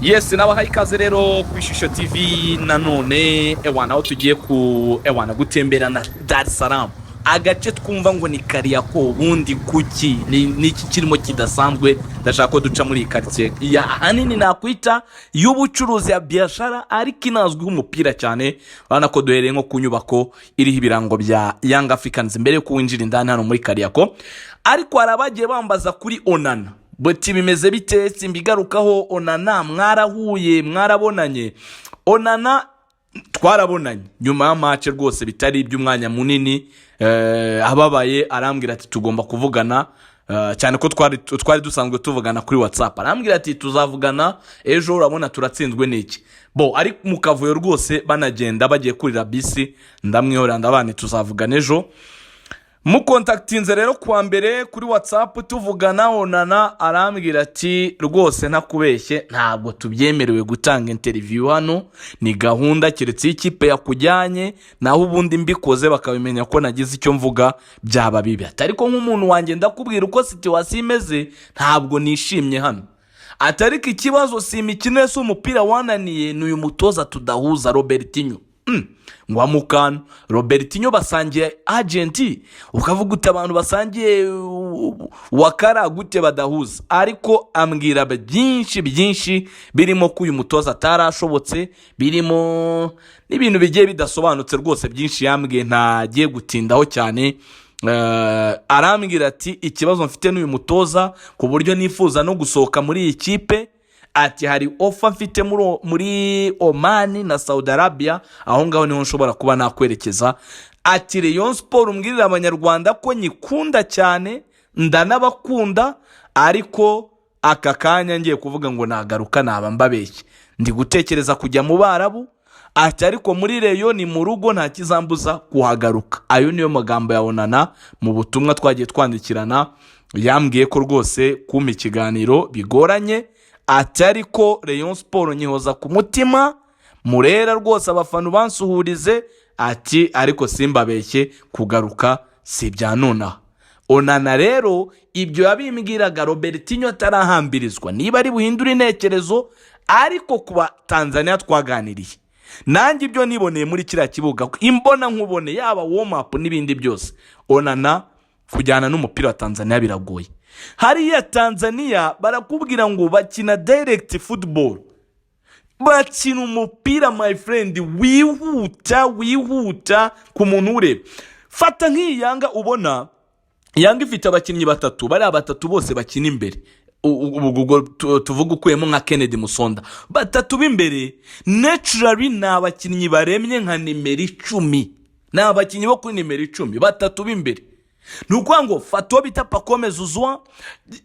Yes, nabahaye ikaze rero ku Ishusho TV nanone aho tugiye ku gutemberana Dar es Salaam. Agace twumva ngo ni Kariako, ubundi kuki ni iki kirimo kidasanzwe. Ndashaka ko duca muri quartier ya hanini nakwita y'ubucuruzi ya biashara ariko inazwi umupira cyane. Bana ko duhereye nko ku nyubako iriho ibirango bya Young Africans mbere yo kuwinjira indani hano muri Kariako. Ariko arabagiye bambaza kuri Onana. Bati bimeze bite simbigarukaho Onana mwarahuye mwarabonanye. Onana twarabonanye nyuma ya match rwose bitari iby'umwanya munini, ababaye arambwira ati tugomba kuvugana, cyane ko twari dusanzwe tuvugana kuri WhatsApp. Arambwira ati tuzavugana ejo, urabona turatsinzwe n'iki bo. Ari mu kavuyo rwose banagenda bagiye kurira bisi, ndamwihora ndabane tuzavugana ejo. Mu contactinze rero kwa mbere kuri WhatsApp tuvugana. Onana arambwira ati rwose ntakubeshye ntabwo tubyemerewe gutanga interview hano, ni gahunda keretse ikipe yakujyanye, naho ubundi mbikoze bakabimenya ko nagize icyo mvuga byaba bibi. Ariko nk'umuntu wanjye ndakubwira uko situation imeze, ntabwo nishimye hano. Atariko ikibazo si imikino yose umupira wananiye, n'uyu mutoza tudahuza Robertinho. Ngwa mukano Robertinho basangiye agenti, ukavuga uti abantu basangiye wakara gute badahuza. Ariko ambwira byinshi birimo ko uyu mutoza atarashobotse, birimo n'ibintu bigiye bidasobanutse rwose byinshi yambwiye ntagiye gutindaho cyane. Arambwira ati ikibazo mfite n'uyu mutoza ku buryo nifuza no gusohoka muri iyi kipe. Ati hari offer mfite muri Oman na Saudi Arabia, aho ngaho niho nshobora kuba nakwerekeza. Ati Rayon Sport umbwirira abanyarwanda ko nyikunda cyane, ndanabakunda, ariko aka kanya ngiye kuvuga ngo nagaruka naba mbabeshye, ndi gutekereza kujya mu Barabu. Ati ariko muri Rayon ni mu rugo nta kizambuza kuhagaruka. Ayo niyo magambo ya Onana mu butumwa twagiye twandikirana. Yambwiye ko rwose kumpa ikiganiro bigoranye. Ati ariko Rayon Sport nyihoza ku mutima, murera rwose abafana bansuhurize. Ati ariko simbabeshye kugaruka si bya nonaha. Onana rero ibyo yabimbwiraga Robertinho atarahambirizwa, niba ari buhindura intekerezo. Ariko kuba Tanzania twaganiriye, nanjye ibyo niboneye muri kiriya kibuga imbona nkubone, yaba warm up n'ibindi byose, Onana kujyana n'umupira wa Tanzania biragoye. Hariya Tanzania barakubwira ngo bakina direct football, bakina umupira my friend wihuta ku muntu ureba. Fata nk'iyi Yanga, ubona Yanga ifite abakinnyi batatu, bari abatatu bose bakina imbere. Tuvuga ukuyemo nka Kennedy Musonda, batatu b'imbere naturally ni abakinnyi baremye nka nimero 10, ni abakinnyi bo kuri nimero 10, batatu b'imbere. Nuko ngo fata bita Pacome Zouzoua,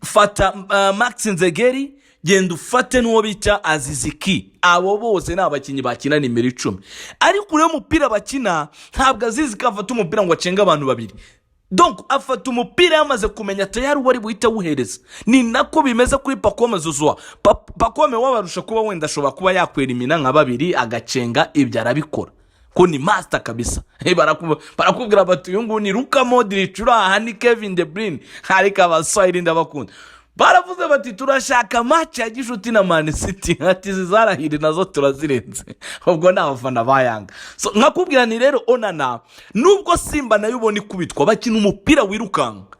fata Max Nzegeri, genda ufate n'uwo bita Aziziki. Abo bose ni abakinnyi bakina nimero 10. Ariko uriyo mupira bakina ntabwo Aziziki afata umupira ngo acenga abantu babiri. Donc afata umupira yamaze kumenya tayari wari buhita wuhereza. Ni nako bimeze kuri Pacome Zouzoua. Pacome wabarusha kuba wenda ashobora kuba yakwera imina nka babiri agacenga, ibyo arabikora ko ni master kabisa. Barakubwira bati uyu nguyu ni Luka Modric, uraha ni Kevin De Bruyne, harika abaswahili ndabakunda. Baravuze bati turashaka match ya gishuti na Man City, ati zizarahire nazo turazirenze. Ubwo n'abafana ba Yanga. So nkakubwira ni rero Onana nubwo Simba nayo ubona ikubitwa, bakina umupira wirukanga.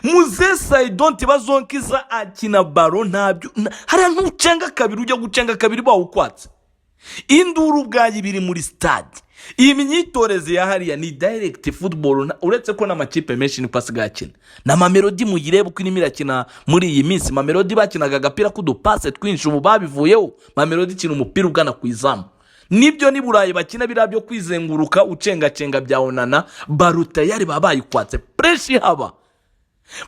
Muzesa don't bazonkiza akina baro ntabyo. Hari ntucenga kabiri ujya gucenga kabiri bawukwatse. Induru bwayi biri muri stade. Iyi myitoreze ya hariya ni direct football, uretse ko n'amakipe menshi ni pasi gakina. Na Mamelodi muyirebe uko inimira kina muri iyi minsi. Mamelodi bakinaga agapira k'udupase twinshi, ubu babivuyeho. Mamelodi kina umupira ugana ku izamu. Nibyo ni Burayi bakina birabyo kwizenguruka ucenga bya Onana, baruta yari babaye kwatse pressure haba.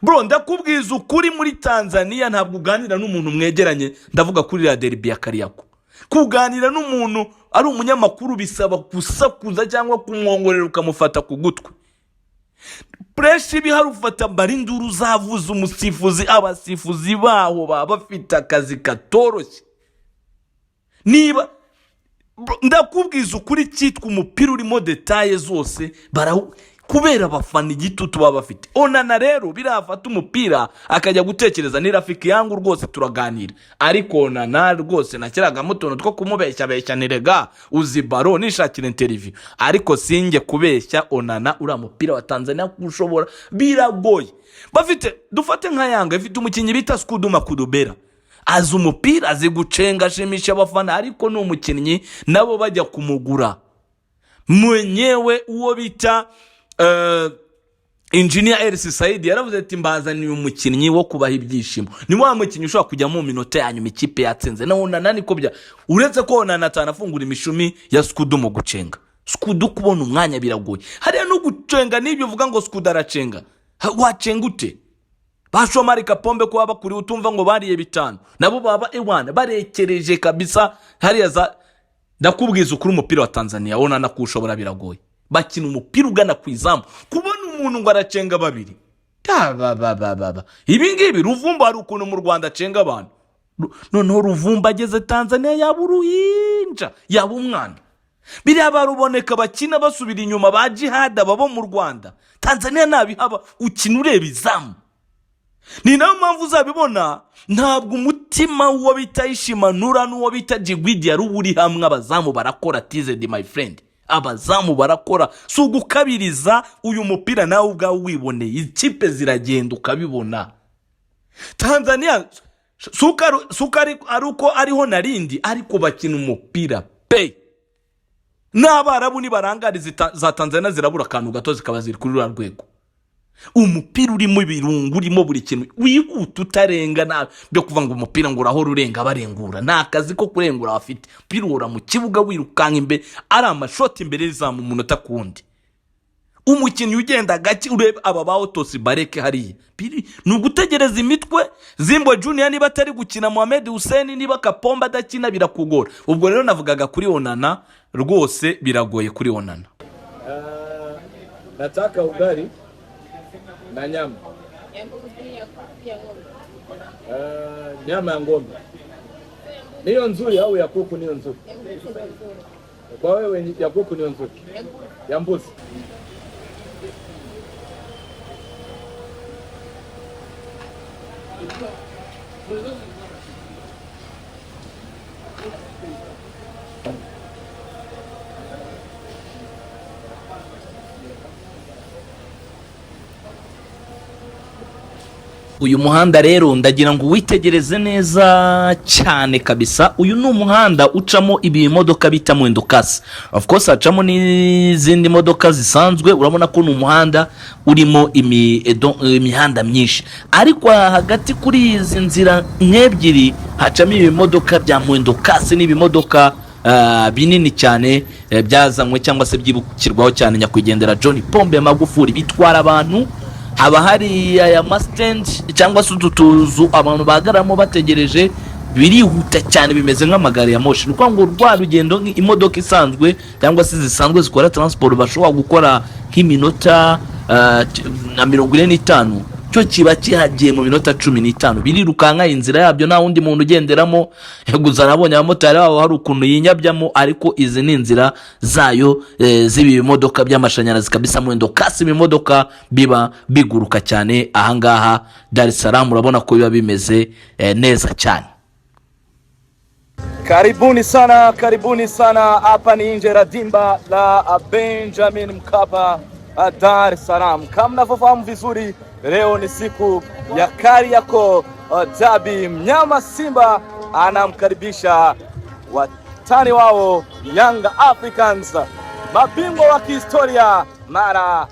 Bro ndakubwiza ukuri, muri Tanzania ntabwo uganira n'umuntu mwegeranye, ndavuga kuri la derby ya Kariako. Kuganira n'umuntu ari umunyamakuru bisaba kusakuza cyangwa kumwongorera ukamufata ku gutwi. Pressure bihari ufata barinduru zavuza umusifuzi, abasifuzi baho baba bafite akazi katoroshye. Niba ndakubwiza ukuri cyitwa umupira urimo details zose kubera abafana igitutu baba bafite. Onana rero birafata umupira akajya gutekereza ni rafiki yangu rwose turaganira, ariko Onana rwose nakiraga mutono two kumubeshya nirega uzi baro nishakira interview, ariko singe kubeshya Onana ura mupira wa Tanzania kushobora biragoye. Bafite dufate nka Yanga ifite umukinyi bita Skuduma Kudubera, azi umupira azi gucenga ashimisha abafana, ariko ni umukinyi nabo bajya kumugura mwenyewe uwo bita Engineer Elsi Said yaravuze ati mbazaniye umukinyi wo kubaha ibyishimo. Ni wa mukinyi ushobora kujya mu minota yanyu ikipe yatsinze. Na Onana niko bya uretse ko Onana atanafungura imishumi ya Skudu mu gucenga. Skudu kubona umwanya biragoye. Hariya no gucenga nibyo uvuga ngo Skudu aracenga. Wacenga ute? Bashomari Kapombe ko bakuri utumva ngo bariye bitanu. Nabo baba ewana barekereje kabisa. Hariya za ndakubwiza ukuri umupira wa Tanzania Onana kushobora biragoye. Bakina umupira ugana kwizamu, kubona umuntu ngo aracenga babiri. Ibi ngibi Ruvumba hari ukuntu mu Rwanda acenga abantu, noneho Ruvumba ageze Tanzania yaba uruhinja yaba umwana. Biriya baruboneka bakina basubira inyuma ba jihada babo mu Rwanda. Tanzania nabihaba ukina ureba izamu. Ni nayo mpamvu uzabibona ntabwo umutima uwo bita Ishimanura n'uwo bita Jigwidi yari uri hamwe. Abazamu barakora tizedi my friend, abazamu barakora. Si ugukabiriza uyu mupira nawe ubwawe wiboneye, ikipe ziragenda ukabibona. Tanzania sukari aruko ariho narindi, ariko bakina umupira pe. N'abarabu ni barangari za Tanzania zirabura kantu gato zikaba ziri kuri rwego. Umupira urimo ibirungu urimo buri kintu wihuta utarenga na byo kuva ngo umupira ngo urahora urenga barengura. Nta kazi ko kurengura bafite. Umupira ura mu kibuga wirukanka imbere ari amashoti imbere zamu umunota kundi. Umukinnyi ugenda gake ureba aba ba Otosi Bareke hariya. Ni ugutegereza imitwe. Zimbo Junior niba atari gukina, Mohamed Hussein niba Kapombe adakina birakugora. Ubwo rero navugaga kuri Onana rwose biragoye kuri Onana. Nataka ugali na nyama. Nyama ya ng'ombe. Niyo nzuri au ya kuku niyo nzuri? Kwa wewe ya kuku niyo nzuri? Ya mbuzi. Uyu muhanda rero ndagira ngo witegereze neza cyane kabisa. Uyu ni umuhanda ucamo ibi modoka bita mwendokasi. Of course acamo n'izindi modoka zisanzwe. Urabona ko ni umuhanda urimo imihanda myinshi, ariko hagati kuri izi nzira nk'ebyiri hacamo ibi modoka bya mwendokasi n'ibimodoka binini cyane byazanywe cyangwa se byibukirwaho cyane nyakwigendera John Pombe Magufuli. Bitwara abantu, haba hari aya stand cyangwa se ututuzu abantu bagaramo bategereje, birihuta cyane bimeze nk'amagare ya moshi. Nuko ngo rwa rugendo imodoka isanzwe cyangwa se zisanzwe zikora transport bashobora gukora nk'iminota na 45, cyo kiba kihagiye mu minota 15. Birirukanka inzira yabyo nta wundi muntu ugenderamo. Gusa nabonye abamotari babo hari ukuntu yinyabyamo, ariko izi ni inzira zayo z'ibi modoka by'amashanyarazi kabisa. Mwendo kasi imodoka biba biguruka cyane ahangaha Dar es Salaam. Urabona ko biba bimeze neza cyane. Karibuni sana hapa ni nje la dimba la Benjamin Mkapa Dar es Salaam. Kama mnavyofahamu vizuri, leo ni siku ya Kariako Derby. Mnyama Simba anamkaribisha watani wao Young Africans, mabingwa wa kihistoria mara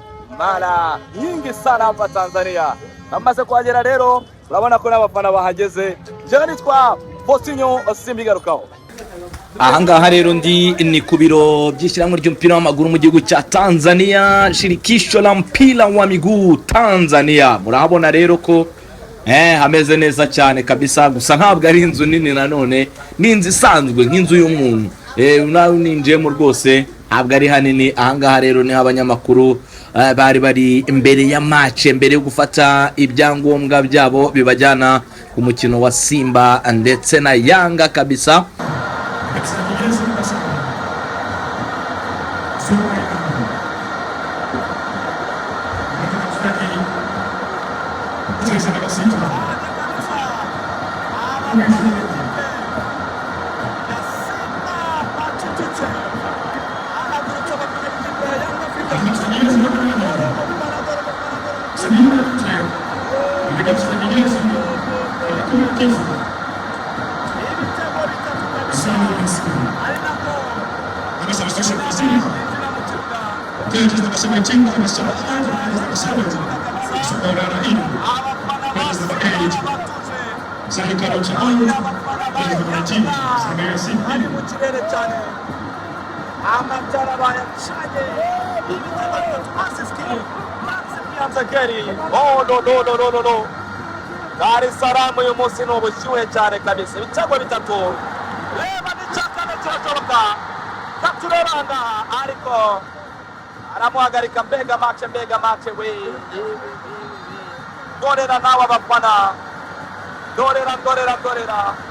nyingi sana hapa Tanzania. Amaze kuhagera rero urabona ko n'abafana bahageze. Je nitwa Faustinho Simbigarukaho. Ahangaha rero ni ku biro by'ishyirahamwe ry'umupira w'amaguru mu gihugu cya Tanzania, shirikisho la mpira wa miguu Tanzania. Murahabona rero ko hameze neza cyane kabisa. Gusa ntabwo ari inzu nini, nanone ni inzu isanzwe nk'inzu y'umuntu. Nawe ninjiyemo rwose ntabwo ari hanini. Ahangaha rero ni abanyamakuru bari imbere ya match, mbere yo gufata ibyangombwa byabo bibajyana ku mukino wa Simba ndetse na Yanga kabisa. Dar es Salaam uyu munsi ni ubushyuhe cyane kabisa. Ibitego bitatu. Reba n'icakane kiratoroka. Katureranga ariko aramuhagarika. Mbega match we. Dorera nawe abafana. Dorera.